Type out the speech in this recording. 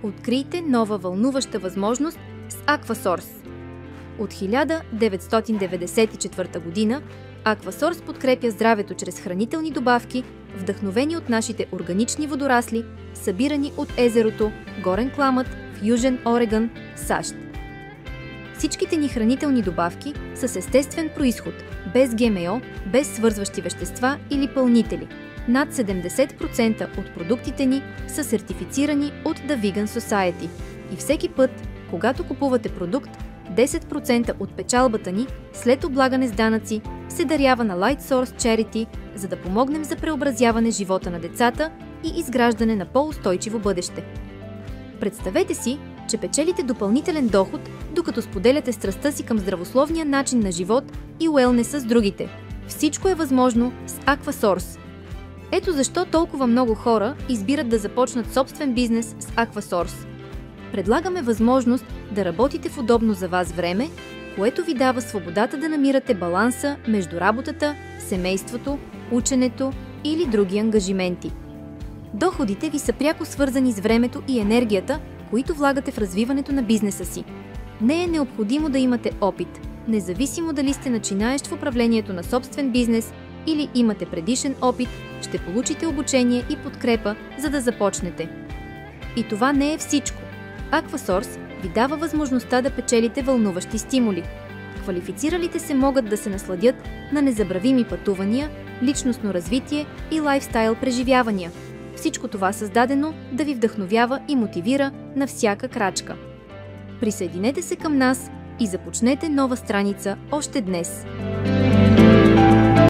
Открийте нова вълнуваща възможност с Aquasource. От 1994 година Aquasource подкрепя здравето чрез хранителни добавки, вдъхновени от нашите органични водорасли, събирани от езерото Горен Кламът в Южен Орегън, САЩ. Всичките ни хранителни добавки са с естествен произход, без ГМО, без свързващи вещества или пълнители. Над 70% от продуктите ни са сертифицирани от The Vegan Society. И всеки път, когато купувате продукт, 10% от печалбата ни, след облагане с данъци, се дарява на Lightsource Charity, за да помогнем за преобразяване живота на децата и изграждане на по-устойчиво бъдеще. Представете си, че печелите допълнителен доход, докато споделяте страстта си към здравословния начин на живот и уелнеса с другите. Всичко е възможно с Aquasource. Ето защо толкова много хора избират да започнат собствен бизнес с Aquasource. Предлагаме възможност да работите в удобно за вас време, което ви дава свободата да намирате баланса между работата, семейството, ученето или други ангажименти. Доходите ви са пряко свързани с времето и енергията, които влагате в развиването на бизнеса си. Не е необходимо да имате опит, независимо дали сте начинаещ в управлението на собствен бизнес или имате предишен опит, ще получите обучение и подкрепа, за да започнете. И това не е всичко. Aquasource ви дава възможността да печелите вълнуващи стимули. Квалифициралите се могат да се насладят на незабравими пътувания, личностно развитие и лайфстайл преживявания. Всичко това създадено да ви вдъхновява и мотивира на всяка крачка. Присъединете се към нас и започнете нова страница още днес.